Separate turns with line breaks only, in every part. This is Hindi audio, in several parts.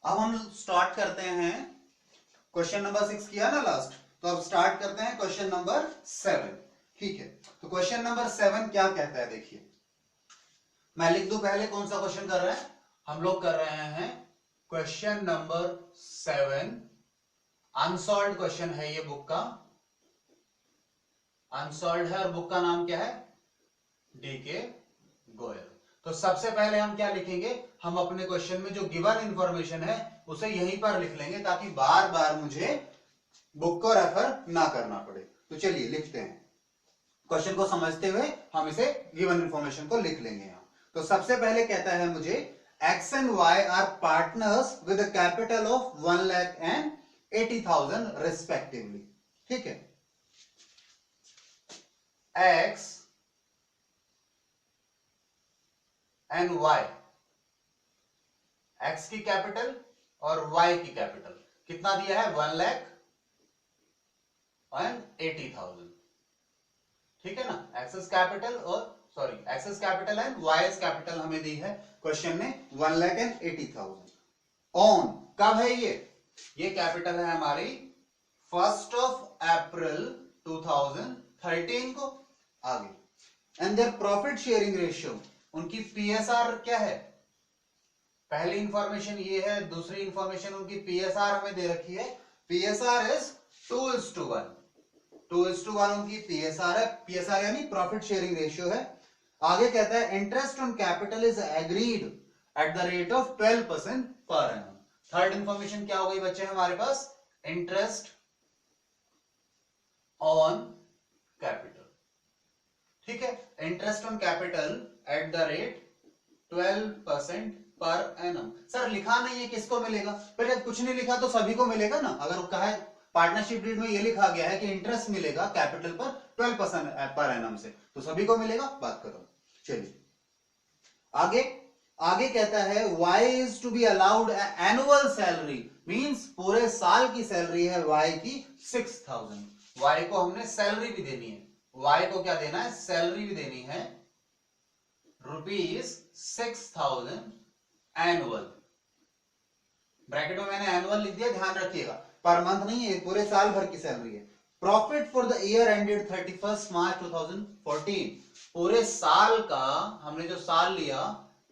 अब हम स्टार्ट करते हैं, क्वेश्चन नंबर 6 किया ना लास्ट, तो अब स्टार्ट करते हैं क्वेश्चन नंबर 7। ठीक है, तो क्वेश्चन नंबर 7 क्या कहता है देखिए, मैं लिख दूं पहले कौन सा क्वेश्चन कर रहे हैं। हम लोग कर रहे हैं क्वेश्चन नंबर 7, अनसॉल्व्ड क्वेश्चन है ये, बुक का अनसॉल्व्ड है और बुक का नाम क्या है, डीके गोयल। तो सबसे पहले हम क्या लिखेंगे, हम अपने क्वेश्चन में जो गिवन इंफॉर्मेशन है उसे यहीं पर लिख लेंगे ताकि बार बार मुझे बुक को रेफर ना करना पड़े। तो चलिए लिखते हैं, क्वेश्चन को समझते हुए हम इसे गिवन इंफॉर्मेशन को लिख लेंगे यहां। तो सबसे पहले कहता है मुझे x and y are partners with a capital of 1,80,000 respectively. ठीक है, एक्स एंड वाई, एक्स की कैपिटल और वाई की कैपिटल कितना दिया है, 1,80,000। ठीक है ना, एक्सेस कैपिटल और sorry x's capital and y's capital हमें दी है क्वेश्चन में 1,80,000। ऑन कब है ये कैपिटल है हमारी 1 अप्रैल 2013 को। आगे, and their profit sharing ratio, उनकी पीएसआर क्या है, पहली इंफॉर्मेशन ये है, दूसरी इंफॉर्मेशन उनकी पीएसआर हमें दे रखी है, पीएसआर इज 2:1, 2:1 उनकी पीएसआर है, पीएसआर यानी प्रॉफिट शेयरिंग रेशियो है। आगे कहता है interest on capital is agreed eight the rate of 12% per annum. Third information क्या हो गई बच्चे हमारे पास, इंटरेस्ट ऑन कैपिटल। ठीक है, interest on capital eight the rate 12% per annum. Sir लिखा नहीं है, किसको मिलेगा, पहले कुछ नहीं लिखा तो सभी को मिलेगा ना। अगर कहा है पार्टनरशिप डीड में ये लिखा गया है कि इंटरेस्ट मिलेगा कैपिटल पर 12% पर एनम से, तो सभी को मिलेगा, बात करो। चलिए आगे, आगे कहता है y is to be allowed annual salary, means पूरे साल की सैलरी है y की 6,000। y को हमने सैलरी भी देनी है, y को क्या देना है, सैलरी भी देनी है, ₹6,000 एनुअल। ब्रैकेट में मैंने एनुअल लिख दिया, ध्यान रखिएगा, पर मंथ नहीं है, पूरे साल भर की सैलरी है। Profit for the year ended 31 मार्च 2014, पूरे साल का हमने जो साल लिया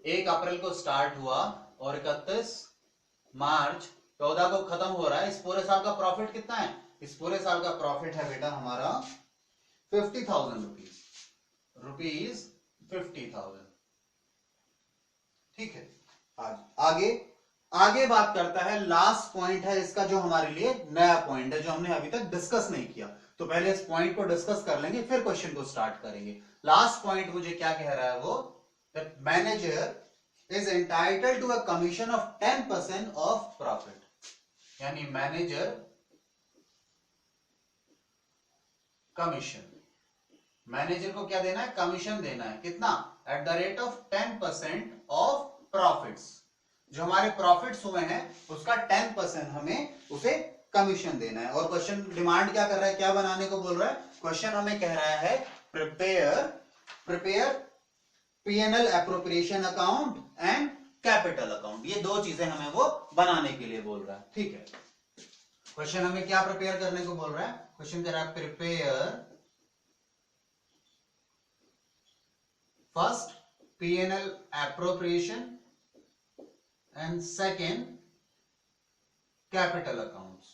1 अप्रैल को स्टार्ट हुआ और 31 मार्च 14 को खत्म हो रहा है, इस पूरे साल का प्रॉफिट कितना है, इस पूरे साल का प्रॉफिट है बेटा हमारा 50,000 रुपीज 50,000। ठीक है, आगे आगे बात करता है, लास्ट पॉइंट है इसका जो हमारे लिए नया पॉइंट है जो हमने अभी तक डिस्कस नहीं किया, तो पहले इस पॉइंट को डिस्कस कर लेंगे फिर क्वेश्चन को स्टार्ट करेंगे। लास्ट पॉइंट मुझे क्या कह रहा है वो, that manager is entitled to a commission of 10% of profit, यानी मैनेजर कमीशन, मैनेजर को क्या देना है, कमीशन देना है, कितना, at the rate of 10% of profits, जो हमारे प्रॉफिट्स हुए हैं उसका 10% हमें उसे कमीशन देना है। और क्वेश्चन डिमांड क्या कर रहा है, क्या बनाने को बोल रहा है, क्वेश्चन हमें कह रहा है prepare P&L appropriation account and capital account, ये दो चीजें हमें वो बनाने के लिए बोल रहा है। ठीक है, क्वेश्चन हमें क्या प्रिपेयर करने को बोल रहा है, क्वेश्चन कह रहा है prepare first P&L appropriation and second capital accounts,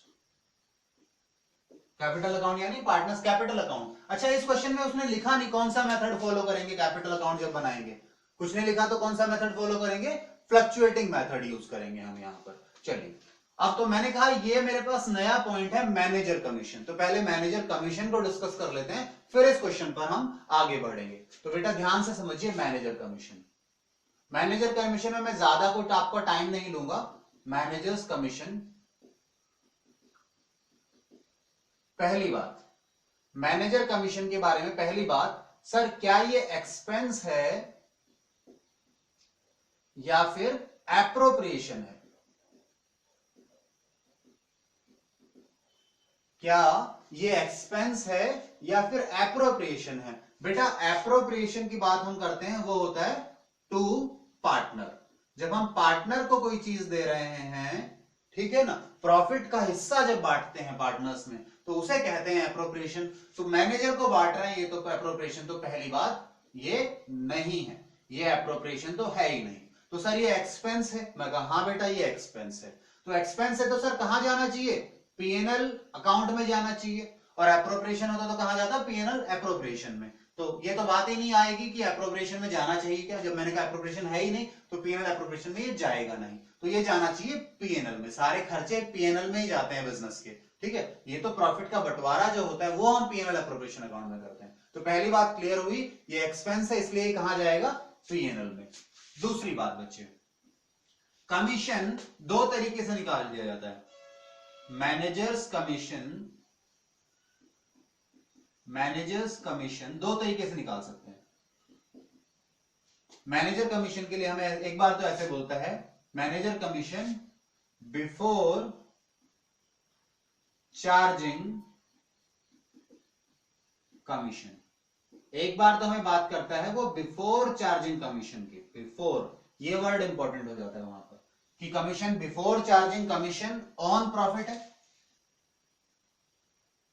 capital account यानी पार्टनर्स कैपिटल अकाउंट। अच्छा, इस क्वेश्चन में उसने लिखा नहीं कौन सा मेथड फॉलो करेंगे कैपिटल अकाउंट जब बनाएंगे, कुछ नहीं लिखा, तो कौन सा मेथड फॉलो करेंगे, फ्लक्चुएटिंग मेथड यूज करेंगे हम यहां पर। चलिए, अब तो मैंने कहा ये मेरे पास नया पॉइंट है मैनेजर कमीशन, तो पहले मैनेजर कमीशन को डिस्कस कर लेते हैं, फिर इस क्वेश्चन पर हम आगे बढ़ेंगे। तो बेटा ध्यान से समझिए, मैनेजर कमीशन, मैनेजर कमीशन में मैं ज्यादा कुछ आपको टाइम नहीं लूंगा। मैनेजर्स कमीशन, पहली बात, मैनेजर कमीशन के बारे में पहली बात, सर क्या ये एक्सपेंस है या फिर एप्रोप्रिएशन है, क्या ये एक्सपेंस है या फिर एप्रोप्रिएशन है। बेटा एप्रोप्रिएशन की बात हम करते हैं वो होता है टू पार्टनर, जब हम पार्टनर को कोई चीज दे रहे हैं, ठीक है ना, प्रॉफिट का हिस्सा जब बांटते हैं पार्टनर्स में, तो उसे कहते हैं एप्रोप्रिएशन। तो मैनेजर को बांट रहे हैं, ये तो एप्रोप्रिएशन तो पहली बात ये नहीं है, ये एप्रोप्रिएशन तो है ही नहीं। तो सर ये एक्सपेंस है, मैं कहा हाँ बेटा ये एक्सपेंस है। तो एक्सपेंस है तो सर कहां जाना चाहिए, पीएनएल अकाउंट में जाना चाहिए, और एप्रोप्रिएशन होता तो कहां जाता, पीएनएल एप्रोप्रिएशन में। तो ये तो बात ही नहीं आएगी कि एप्रोप्रिएशन में जाना चाहिए क्या, जब मैंने कहा एप्रोप्रिएशन है ही नहीं तो पीएनएल एप्रोप्रिएशन में ये जाएगा नहीं, तो ये जाना चाहिए पीएनएल में। सारे खर्चे पीएनएल में ही जाते हैं बिजनेस के, ठीक है। ये तो प्रॉफिट का बंटवारा जो होता है वो हम पीएनएल एप्रोप्रिएशन अकाउंट में करते हैं। तो पहली बात क्लियर हुई, ये एक्सपेंस है इसलिए कहां जाएगा, पीएनएल में। दूसरी बात बच्चे, कमीशन दो तरीके से निकाल दिया जाता है, मैनेजर्स कमीशन दो तरीके से निकाल सकते हैं। मैनेजर कमीशन के लिए हमें एक बार तो ऐसे बोलता है, manager commission before charging commission. एक बार तो हमें बात करता है वो बिफोर चार्जिंग कमीशन की, बिफोर ये वर्ड इंपॉर्टेंट हो जाता है वहां पर कि commission before charging commission on profit है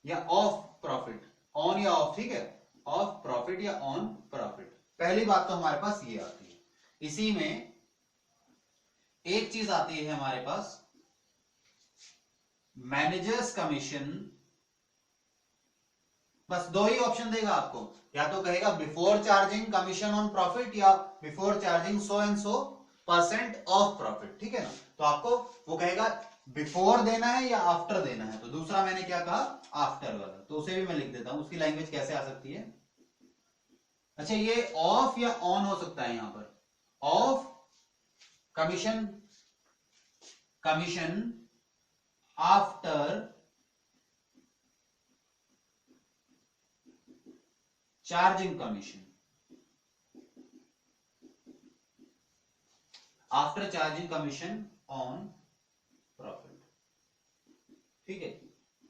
या ऑफ प्रॉफिट, ऑन या ऑफ, ठीक है, ऑफ प्रॉफिट या ऑन प्रॉफिट। पहली बात तो हमारे पास ये आती है। इसी में एक चीज आती है हमारे पास, मैनेजर्स कमीशन। बस दो ही ऑप्शन देगा आपको, या तो कहेगा before charging commission on profit या before charging so and so % of profit, ठीक है ना। तो आपको वो कहेगा बिफोर देना है या आफ्टर देना है। तो दूसरा मैंने क्या कहा, आफ्टर वाला, तो उसे भी मैं लिख देता हूं, उसकी लैंग्वेज कैसे आ सकती है। अच्छा ये ऑफ या ऑन हो सकता है, यहां पर of commission after charging commission, after charging commission on profit, ठीक है।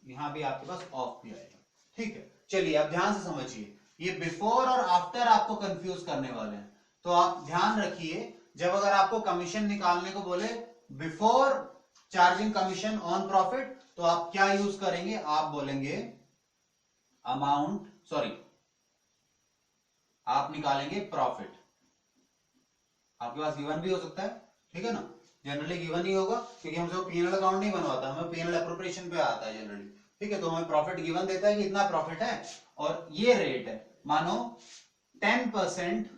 यहां भी आपके पास ऑफ भी आएगा, ठीक है। चलिए अब ध्यान से समझिए, ये बिफोर और आफ्टर आपको कंफ्यूज करने वाले हैं, तो आप ध्यान रखिए, जब अगर आपको कमीशन निकालने को बोले before charging commission on profit, तो आप क्या यूज करेंगे, आप बोलेंगे अमाउंट, सॉरी आप निकालेंगे प्रॉफिट। आपके पास गिवन भी हो सकता है, ठीक है ना, जनरली गिवन ही होगा क्योंकि हमसे पीएनएल अकाउंट नहीं बनवाता, हमें पीएनएल एप्रोप्रिएशन पे आता है जनरली, ठीक है। तो हमें प्रॉफिट गिवन देता है कि इतना प्रॉफिट है और ये रेट है, मानो 10%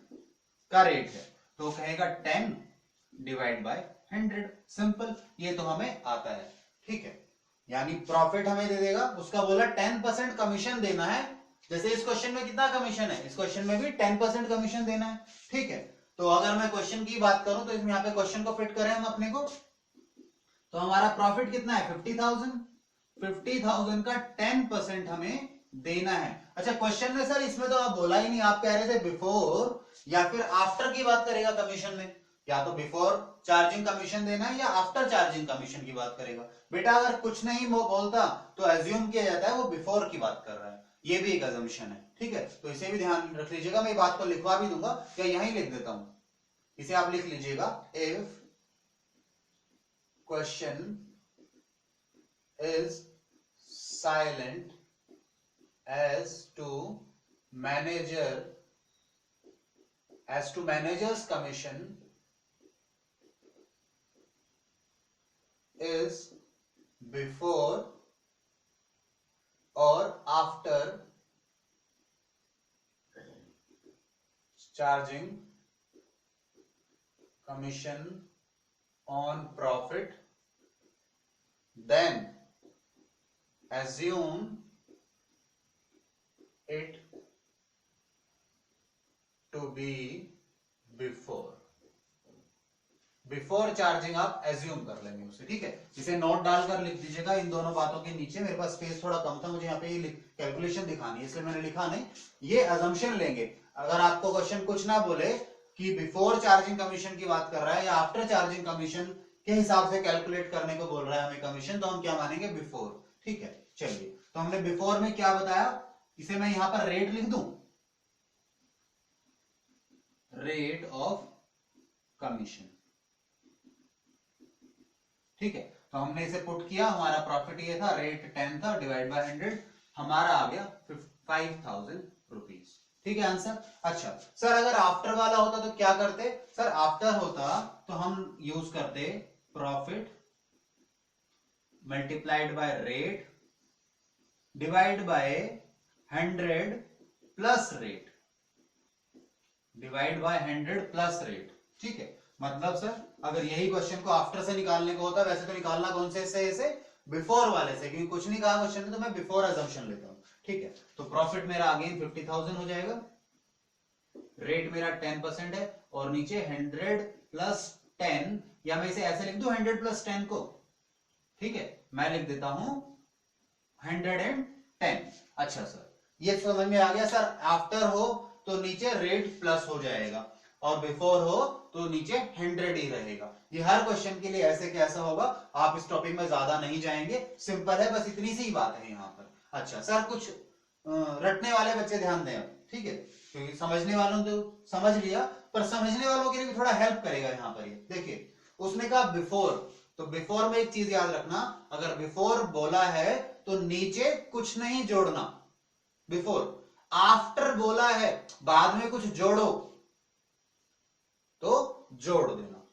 का रेट है, तो कहेगा 10 डिवाइड बाय 100, सिंपल, ये तो हमें आता है, ठीक है। यानी प्रॉफिट हमें दे देगा, उसका बोला 10% कमीशन देना है, जैसे इस क्वेश्चन में कितना कमीशन है, इस क्वेश्चन में भी 10% कमीशन देना है, ठीक है। तो अगर मैं क्वेश्चन की बात करूं तो इसमें यहाँ पे क्वेश्चन को फिट करें हम अपने को, तो हमारा प्रॉफिट कितना है 50,000 का 10% हमें देना है। अच्छा क्वेश्चन में सर इसमें तो आप बोला ही नहीं, आप कह रहे थे बिफोर या फिर आफ्टर की बात करेगा कमीशन में, या तो बिफोर चार्जिंग कमीशन देना है या आफ्टर चार्जिंग कमीशन की बात करेगा। बेटा अगर कुछ नहीं बोलता तो एज्यूम किया जाता है वो बिफोर की बात कर रहा है, ये भी एक अजम्पशन है, ठीक है। तो इसे भी ध्यान रख लीजिएगा, मैं बात को लिखवा भी दूंगा या यहीं लिख देता हूं, इसे आप लिख लीजिएगा, if question is silent as to manager's commission is before or after charging commission on profit, then assume it to be before charging आप एज्यूम कर लेंगे उसे, ठीक है। इसे नोट डालकर लिख दीजिएगा इन दोनों बातों के नीचे, मेरे पास स्पेस थोड़ा कम था, मुझे यहाँ पे ये कैलकुलेशन दिखानी है इसलिए मैंने लिखा नहीं, ये अजम्पशन लेंगे। अगर आपको क्वेश्चन कुछ ना बोले कि बिफोर चार्जिंग कमीशन की बात कर रहा है या आफ्टर चार्जिंग कमीशन के हिसाब से कैलकुलेट करने को बोल रहा है हमें कमीशन, तो हम क्या मानेंगे बिफोर, ठीक है। चलिए तो हमने बिफोर में क्या बताया, इसे मैं यहां पर रेट लिख दूं, रेट ऑफ कमीशन, ठीक है, तो हमने इसे पुट किया, हमारा प्रॉफिट ये था, रेट 10 था, डिवाइड बाय 100, हमारा आ गया 5000 रुपीज। ठीक है आंसर। अच्छा सर अगर आफ्टर वाला होता तो क्या करते? सर आफ्टर होता तो हम यूज करते profit multiplied by rate divide by 100 plus rate, divide by 100 plus rate. ठीक है, मतलब सर अगर यही क्वेश्चन को आफ्टर से निकालने को होता, वैसे तो निकालना कौन से से बिफोर वाले से, क्योंकि कुछ नहीं कहा क्वेश्चन में, तो मैं बिफोर अजम्पशन लेता हूं। ठीक है, तो प्रॉफिट मेरा अगेन 50,000 हो जाएगा, रेट मेरा 10% है, और नीचे 100 प्लस 10, या मैं इसे ऐसे लिख दूं 100 प्लस 10 को। ठीक है, मैं लिख देता हूं 110। अच्छा सर ये समझ में आ गया। सर आफ्टर हो तो नीचे रेट प्लस हो जाएगा, और बिफोर हो तो नीचे 100 ही रहेगा। ये हर क्वेश्चन के लिए ऐसे कैसा होगा, आप इस टॉपिक में ज्यादा नहीं जाएंगे, सिंपल है, बस इतनी सी बात है यहाँ पर। अच्छा सर कुछ रटने वाले बच्चे ध्यान दें अब, ठीक है, क्योंकि समझने वालों ने तो समझ लिया, पर समझने वालों के लिए भी थोड़ा हेल्प करेगा यहाँ पर। ये देखिए उसने कहा बिफोर, तो बिफोर में एक चीज याद रखना, अगर बिफोर बोला है तो नीचे कुछ नहीं जोड़ना बिफोर। आफ्टर बोला है बाद में कुछ जोड़ो तो जोड़ देना।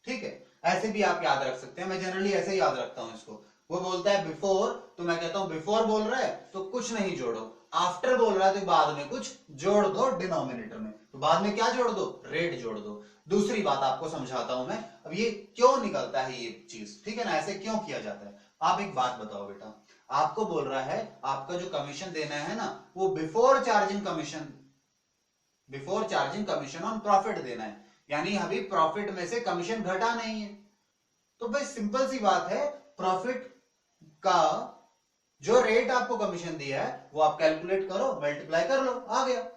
ठीक है, ऐसे भी आप याद रख सकते हैं, मैं जनरली ऐसे ही याद रखता हूं इसको। वो बोलता है बिफोर तो मैं कहता हूं बिफोर बोल रहा है तो कुछ नहीं जोड़ो, आफ्टर बोल रहा है तो बाद में कुछ जोड़ दो डिनोमिनेटर में, तो बाद में क्या जोड़ दो? रेट जोड़ दो। दूसरी बात आपको समझाता हूं मैं, अब ये क्यों निकलता है ये चीज, ठीक है ना, ऐसे क्यों किया जाता है। आप एक बात बताओ बेटा, आपको बोल रहा है आपका जो कमीशन देना है ना, वो before charging commission on profit देना है, यानी अभी प्रॉफिट में से कमीशन घटा नहीं है। तो भाई सिंपल सी बात है, प्रॉफिट का जो रेट आपको कमीशन दिया है वो आप कैलकुलेट करो, मल्टीप्लाई कर लो, आ गया।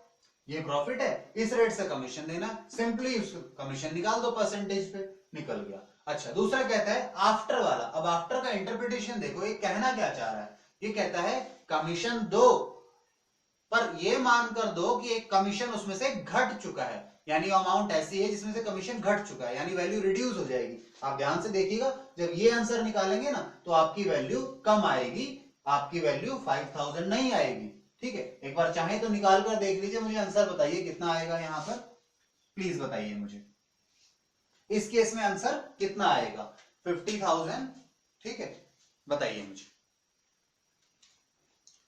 ये प्रॉफिट है, इस रेट से कमीशन देना, सिंपली उसको कमीशन निकाल दो परसेंटेज पे, निकल गया। अच्छा दूसरा कहता है आफ्टर वाला। अब आफ्टर का इंटरप्रिटेशन देखो, ये कहना क्या चाह रहा है, ये कहता है कमीशन दो पर ये मानकर दो कि एक कमीशन उसमें से घट चुका है, यानी अमाउंट ऐसी है जिसमें से कमीशन घट चुका है, यानी वैल्यू रिड्यूस हो जाएगी। आप ध्यान से देखिएगा, जब ये आंसर निकालेंगे ना तो आपकी वैल्यू कम आएगी, आपकी वैल्यू 5000 नहीं आएगी। ठीक है, एक बार चाहे तो निकाल कर देख लीजिए, मुझे आंसर बताइए कितना आएगा यहां पर, प्लीज बताइए मुझे इस केस में आंसर कितना आएगा। 50,000, ठीक है, बताइए मुझे।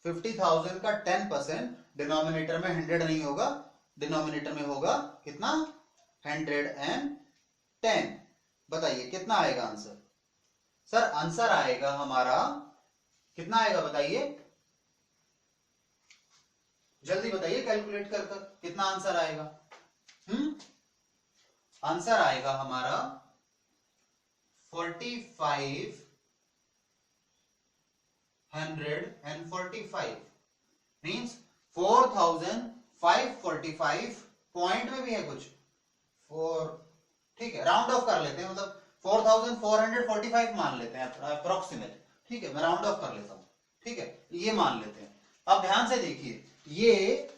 50,000 का 10%, डिनोमिनेटर में 100 नहीं होगा, डिनोमिनेटर में होगा कितना? 110। बताइए कितना आएगा आंसर। सर आंसर आएगा हमारा कितना आएगा बताइए, जल्दी बताइए, कैलकुलेट कर कर कितना आंसर आएगा। आंसर आएगा हमारा 4545 मीन्स 4545 पॉइंट में भी है कुछ 4, ठीक है, राउंड ऑफ कर लेते हैं, मतलब 4445 मान लेते हैं अप्रोक्सीमेट। ठीक है, मैं राउंड ऑफ कर लेता हूं, ठीक है, ये मान लेते हैं। अब ध्यान से देखिए, ये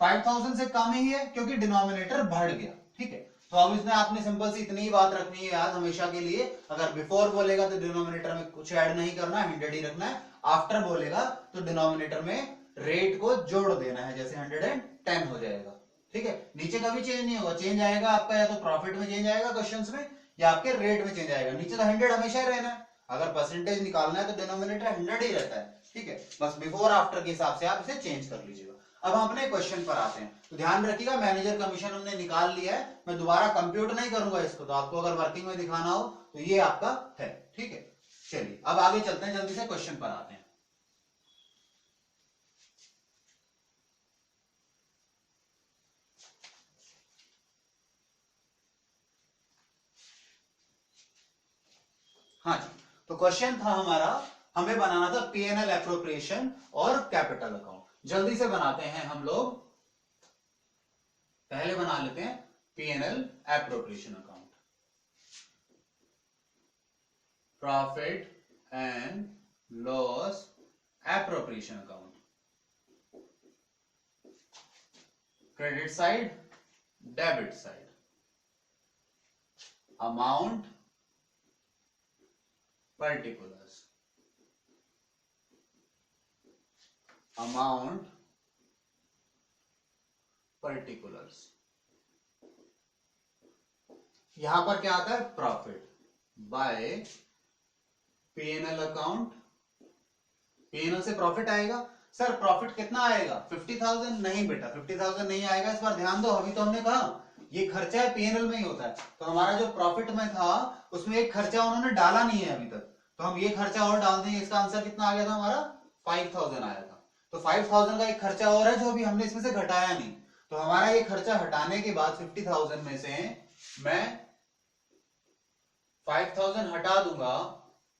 5000 से कम ही है क्योंकि डिनोमिनेटर बढ़ गया। ठीक है, तो अब इसमें आपने सिंपल सी इतनी ही बात रखनी है याद हमेशा के लिए, अगर बिफोर बोलेगा तो डिनोमिनेटर में कुछ ऐड नहीं करना है, 100 ही रखना है। आफ्टर बोलेगा तो डिनोमिनेटर में रेट को जोड़ देना है, जैसे 110 हो जाएगा। ठीक है, नीचे कभी चेंज नहीं होगा, चेंज आएगा आपका या तो प्रॉफिट में चेंज आएगा क्वेश्चंस में, या आपके रेट में चेंज आएगा, नीचे तो 100 हमेशा ही रहना है। अगर परसेंटेज निकालना है तो डिनोमिनेटर 100 ही रहता है। ठीक है, बस बिफोर आफ्टर के हिसाब से आप इसे चेंज कर लीजिएगा। अब हम अपने क्वेश्चन पर आते हैं, तो ध्यान रखिएगा, मैनेजर कमीशन हमने निकाल लिया है, मैं दोबारा कंप्यूट नहीं करूंगा इसको, तो आपको अगर वर्किंग में दिखाना हो तो ये आपका है। ठीक है, चलिए अब आगे चलते हैं, जल्दी से क्वेश्चन पर आते हैं। हाँ जी, तो क्वेश्चन था हमारा, हमें बनाना था पीएनएल एप्रोप्रिएशन और कैपिटल अकाउंट। जल्दी से बनाते हैं हम लोग, पहले बना लेते हैं PNL appropriation account, profit and loss appropriation account. Credit side, debit side, amount particulars, amount particulars। यहां पर क्या आता है, profit by PNL account. PNL से प्रॉफिट आएगा। सर प्रॉफिट कितना आएगा, 50,000? नहीं बेटा 50,000 नहीं आएगा। इस बार ध्यान दो, अभी तो हमने कहा ये खर्चा है पीएनएल में ही होता है, तो हमारा जो प्रॉफिट में था उसमें एक खर्चा उन्होंने डाला नहीं है अभी तक, तो हम ये खर्चा और डाल देंगे। इसका आंसर कितना आ गया था हमारा, 5,000 आया था। तो 5,000 का एक खर्चा और है जो अभी हमने इसमें से घटाया नहीं, तो हमारा ये खर्चा हटाने के बाद 50,000 में से मैं 5,000 हटा दूंगा,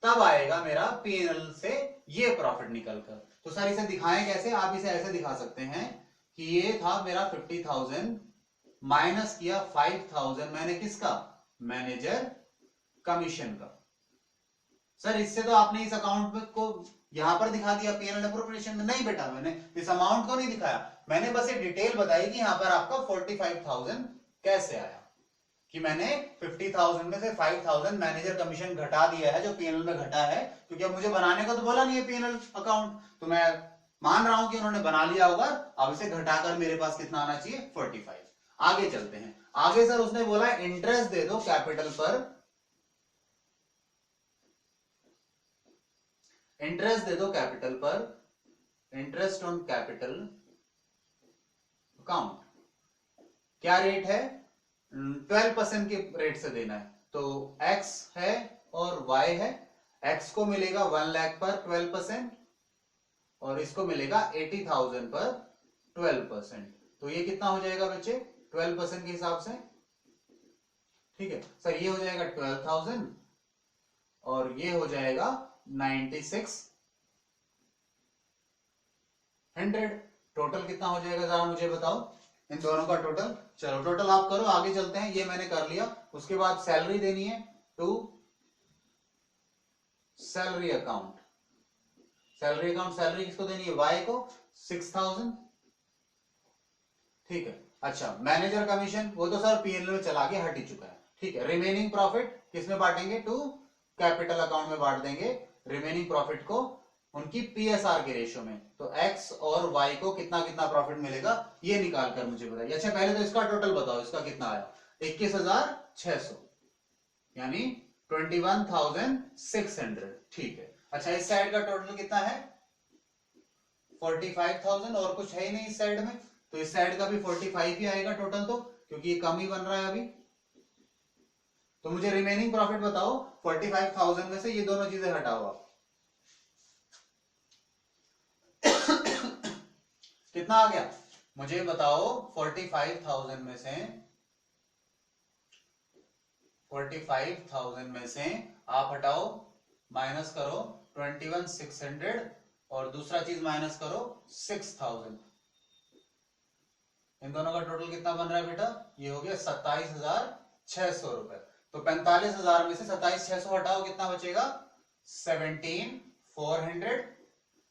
तब आएगा मेरा पीएनएल से ये प्रॉफिट निकलकर। तो सर इसे दिखाएं कैसे, आप इसे ऐसे दिखा सकते हैं कि ये था मेरा 50,000 माइनस किया 5,000 मैंने किसका, मैनेजर कमीशन का। सर इससे तो आपने इस अकाउंट में को यहां पर दिखा दिया पीएनएल एप्रोप्रिएशन में। नहीं बेटा मैंने इस अमाउंट को नहीं दिखाया, मैंने बस ये डिटेल बताई कि यहां पर आपका 45,000 कैसे आया, कि मैंने 50,000 में से 5,000 मैनेजर कमीशन घटा दिया है जो पीएनएल में घटा है, क्योंकि अब मुझे बनाने को तो बोला नहीं है पीएनएल अकाउंट, तो मैं मान रहा हूं कि उन्होंने बना लिया होगा। अब इसे घटाकर मेरे पास कितना आना चाहिए, 45। आगे चलते हैं। आगे सर उसने बोला इंटरेस्ट दे दो कैपिटल पर, इंटरेस्ट दे दो कैपिटल पर, इंटरेस्ट ऑन कैपिटल अकाउंट। क्या रेट है, 12% के रेट से देना है। तो x है और y है, x को मिलेगा 1 लाख पर 12% और इसको मिलेगा 80,000 पर 12%। तो ये कितना हो जाएगा बच्चे, 12% के हिसाब से, ठीक है सर। ये हो जाएगा 12,000 और ये हो जाएगा 9,600। टोटल कितना हो जाएगा जरा मुझे बताओ, इन दोनों का टोटल। चलो टोटल आप करो, आगे चलते हैं। ये मैंने कर लिया। उसके बाद सैलरी देनी है to salary account. Salary account, salary किसको देनी है, y को 6,000, ठीक है। अच्छा मैनेजर कमीशन वो तो सर पीएनएल में चला के हट ही चुका है, ठीक है। रिमेनिंग प्रॉफिट किसमें बांटेंगे, टू कैपिटल अकाउंट में बांट देंगे रिमेनिंग प्रॉफिट को उनकी पीएसआर के रेशियो में। तो x और y को कितना कितना प्रॉफिट मिलेगा ये निकाल कर मुझे बताइए। अच्छा पहले तो इसका टोटल बताओ, इसका कितना आया, 21,600 यानी 21,600, ठीक है। अच्छा इस साइड का टोटल कितना है, 45,000, और कुछ है ही नहीं इस साइड में, तो इस साइड का भी 45 ही आएगा टोटल, तो क्योंकि ये कम ही बन रहा है अभी। तो मुझे रिमेनिंग प्रॉफिट बताओ, 45,000 में से ये दोनों चीजें हटाओ आप। कितना आ गया मुझे बताओ, 45,000 में से 45,000 में से आप हटाओ, माइनस करो 21,600 और दूसरा चीज माइनस करो 6,000। इन दोनों का टोटल कितना बन रहा है बेटा, ये हो गया 27,600 रुपए। तो 45,000 में से 27,600 हटाओ, कितना बचेगा, 17,400।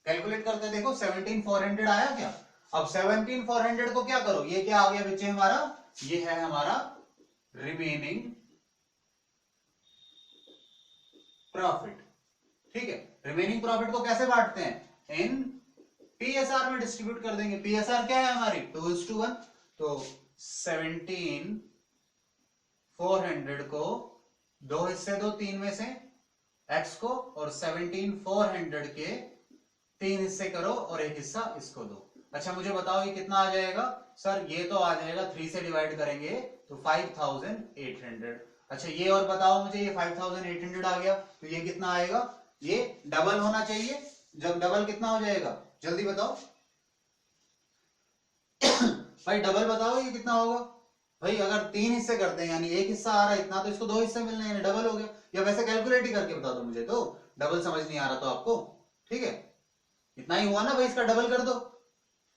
कैलकुलेट करके देखो 17,400 आया क्या। अब 17,400 को क्या करो, ये क्या आ गया बच्चे हमारा, ये है हमारा रिमेनिंग प्रॉफिट, ठीक है। रिमेनिंग प्रॉफिट को कैसे बांटते हैं, इन पीएसआर में डिस्ट्रीब्यूट कर देंगे। पीएसआर क्या है हमारी, 2:1। तो 17,400 को दो हिस्से दो, 3 में से x को, और 17,400 के 3 हिस्से करो और एक हिस्सा इसको दो। अच्छा मुझे बताओ ये कितना आ जाएगा, सर ये तो आ जाएगा 3 से डिवाइड करेंगे तो 5,800। अच्छा ये और बताओ मुझे, ये 5,800 आ गया तो ये कितना आएगा, ये डबल होना चाहिए। जब डबल कितना हो जाएगा जल्दी बताओ भाई, डबल बताओ ये कितना होगा। भाई अगर 3 हिस्से करते हैं यानी एक हिस्सा आ रहा है इतना, तो इसको 2 हिस्से मिलने हैं, डबल हो गया। या वैसे कैलकुलेट ही करके बता दो मुझे, तो डबल समझ नहीं आ रहा तो आपको, ठीक है। इतना ही हुआ ना भाई, इसका डबल कर दो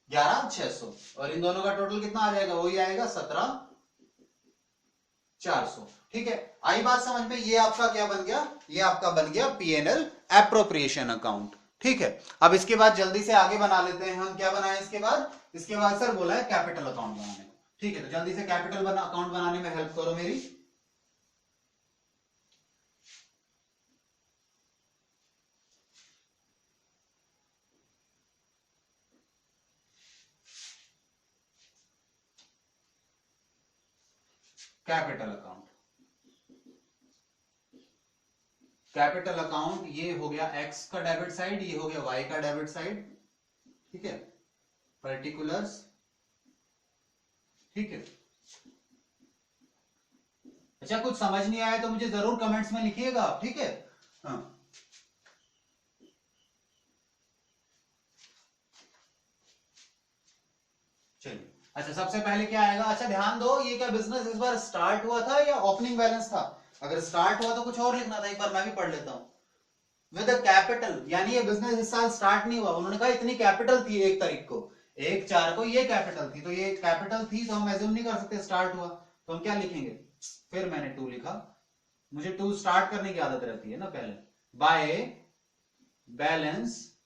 11,600 और इन दोनों का टोटल कितना आ जाएगा, वही आएगा 17,400, ठीक है। आई बात समझ में, ये आपका क्या बन गया, ये आपका बन गया पीएनएल एप्रोप्रिएशन अकाउंट, ठीक है। अब इसके बाद जल्दी से आगे बना लेते हैं हम, क्या बनाए इसके बाद, इसके बाद सर बोला है कैपिटल अकाउंट बनाने को, ठीक है। तो जल्दी से कैपिटल अकाउंट बनाने में हेल्प करो मेरी। Capital account. कैपिटल अकाउंट ये हो गया एक्स का डेबिट साइड, ये हो गया वाई का डेबिट साइड, ठीक है, पर्टिकुलर्स, ठीक है। अच्छा कुछ समझ नहीं आया तो मुझे जरूर कमेंट्स में लिखिएगा आप, ठीक है। हाँ चलिए, अच्छा सबसे पहले क्या आएगा, अच्छा ध्यान दो, ये क्या बिजनेस इस बार स्टार्ट हुआ था या ओपनिंग बैलेंस था? अगर स्टार्ट हुआ तो कुछ और लिखना था, एक बार मैं भी पढ़ लेता हूं। विद कैपिटल, यानी ये बिजनेस इस साल स्टार्ट नहीं हुआ, उन्होंने कहा इतनी कैपिटल थी 1 तारीख को, 1/4 को ये कैपिटल थी, तो ये कैपिटल थी तो हम एज्यूम नहीं कर सकते स्टार्ट हुआ, तो हम क्या लिखेंगे, फिर मैंने 2 लिखा, मुझे 2 स्टार्ट करने की आदत रहती है ना पहले, बाय बैलेंस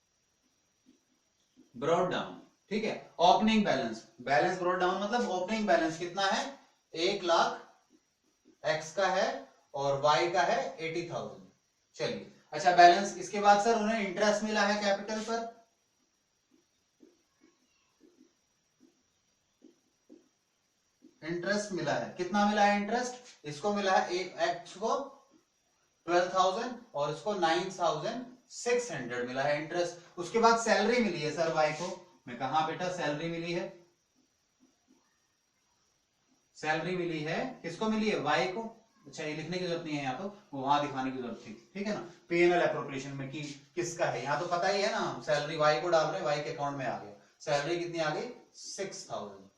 ब्रॉट डाउन, ठीक है। Opening balance, balance brought down मतलब ओपनिंग बैलेंस कितना है, 1 लाख एक्स का है और वाई का है 80,000। चलिए, अच्छा बैलेंस, इसके बाद सर उन्हें इंटरेस्ट मिला है कैपिटल पर, इंटरेस्ट मिला है, कितना मिला है इंटरेस्ट, इसको मिला है एक्स को 12,000 और इसको 9,600 मिला है इंटरेस्ट। उसके बाद सैलरी मिली है सर वाई को, मैं कहा बेटा सैलरी मिली है, सैलरी मिली है, किसको मिली है, वाई को। अच्छा ये लिखने की जरूरत नहीं है यहाँ, तो वहां दिखाने की जरूरत थी, ठीक है ना, पीएनएल एप्रोप्रिएशन में कि किसका है, यहाँ तो पता ही है ना, हम सैलरी वाई को डाल रहे हैं, वाई के अकाउंट में आ गया, सैलरी कितनी आ गई 6,000,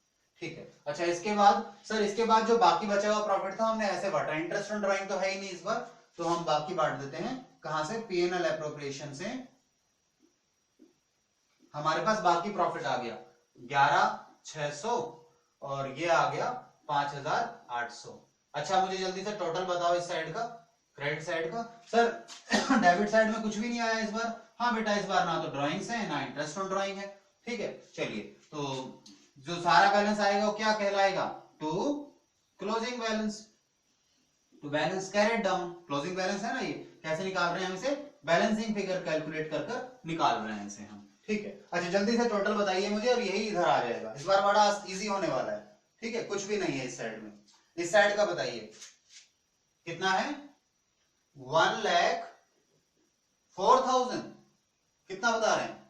ठीक है। अच्छा इसके बाद सर, इसके बाद जो बाकी बचा हुआ प्रॉफिट था हमने ऐसे बांटा, इंटरेस्ट ऑन ड्राइंग तो है ही नहीं इस बार, तो हम बाकी बांट देते हैं, कहां से, पीएनएल एप्रोप्रिएशन से। हमारे पास बाकी प्रॉफिट आ गया 11,600 और ये आ गया 5,800। अच्छा मुझे जल्दी से टोटल बताओ इस साइड का, क्रेडिट साइड का। सर डेबिट साइड में कुछ भी नहीं आया इस बार, हाँ बेटा इस बार ना तो ड्राइंग्स है ना इंटरेस्ट ऑन ड्राइंग है, ठीक है। चलिए, तो जो सारा बैलेंस आएगा वो क्या कहलाएगा, to closing balance, to balance carried down, closing balance है ना ये, कैसे निकाल रहे हैं हम इसे, बैलेंसिंग फिगर कैलकुलेट कर कर निकाल रहे हैं इसे हम, ठीक है। अच्छा जल्दी से टोटल बताइए मुझे, और यही इधर आ जाएगा, इस बार बड़ा इजी होने वाला है, ठीक है, कुछ भी नहीं है इस साइड में। इस साइड का बताइए कितना है, 1,04,000, कितना बता रहे हैं,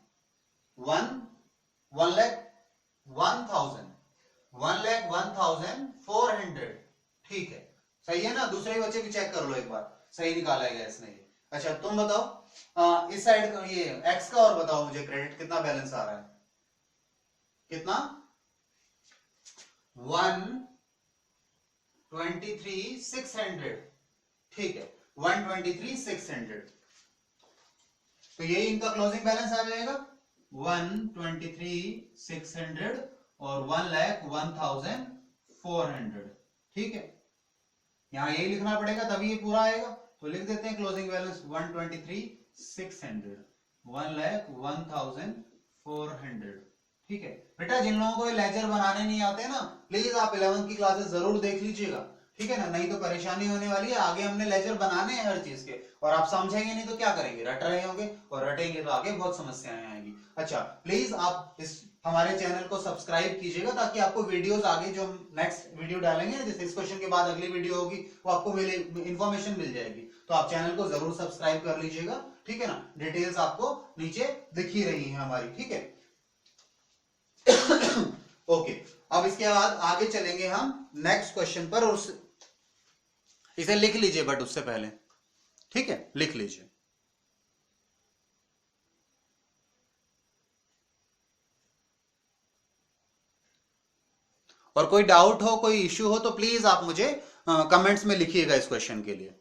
1,01,400, ठीक है, सही है ना। दूसरे बच्चे भी चेक कर लो एक बार, सही निकाला है इसने ये। अच्छा तुम बताओ इस साइड का, ये एक्स का और बताओ मुझे क्रेडिट कितना बैलेंस आ रहा है, कितना, 123,600, ठीक है, 123,600, तो ये इनका क्लोजिंग बैलेंस आ जाएगा 123,600 और 1,01,400, ठीक है। यहां यही लिखना पड़ेगा तभी ये पूरा आएगा, तो लिख देते हैं क्लोजिंग बैलेंस 123,600, 1,01,400, ठीक है। बेटा जिन लोगों को लेजर बनाने नहीं आते ना, प्लीज आप 11th की क्लासेस जरूर देख लीजिएगा, ठीक है ना, नहीं तो परेशानी होने वाली है। आगे हमने लेजर बनाने हैं हर चीज के, और आप समझेंगे नहीं तो क्या करेंगे, रट रहे होंगे, और रटेंगे तो आगे बहुत समस्याएं आएंगी। अच्छा प्लीज आप इस हमारे चैनल को सब्सक्राइब कीजिएगा, ताकि आपको वीडियोस आगे जो नेक्स्ट वीडियो डालेंगे, जैसे इस क्वेश्चन के बाद अगली वीडियो होगी, वो आपको इंफॉर्मेशन मिल जाएगी, तो आप चैनल को जरूर सब्सक्राइब कर लीजिएगा, ठीक है ना। डिटेल्स आपको नीचे दिख ही रही है हमारी, ठीक है। ओके, अब इसके बाद आगे चलेंगे हम नेक्स्ट क्वेश्चन पर, और इसे लिख लीजिए बट उससे पहले, ठीक है, लिख लीजिए। और कोई डाउट हो, कोई इश्यू हो, तो प्लीज आप मुझे कमेंट्स में लिखिएगा इस क्वेश्चन के लिए।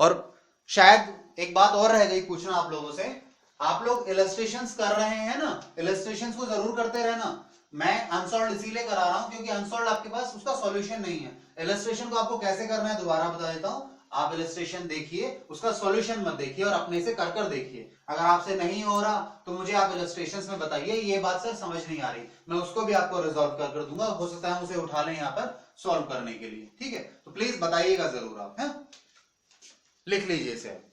और शायद एक बात और रह गई पूछना आप लोगों से, आप लोग इलस्ट्रेशंस कर रहे हैं ना, इलस्ट्रेशंस को जरूर करते रहना। मैं अनसॉल्व्ड इसीलिए करा रहा हूं क्योंकि अनसॉल्व्ड आपके पास उसका सॉल्यूशन नहीं है। इलस्ट्रेशन को आपको कैसे करना है दोबारा बता देता हूं, आप इलस्ट्रेशन देखिए, उसका सॉल्यूशन मत देखिए, और अपने से कर कर देखिए। अगर आपसे नहीं हो रहा तो मुझे आप इलस्ट्रेशंस में बताइए, ये बात सर समझ नहीं आ रही, मैं उसको भी आपको रिजॉल्व कर कर दूंगा, हो सकता है उसे उठा लें यहाँ पर सॉल्व करने के लिए, ठीक है। तो प्लीज बताइएगा जरूर आप, है लिख लीजिए इसे।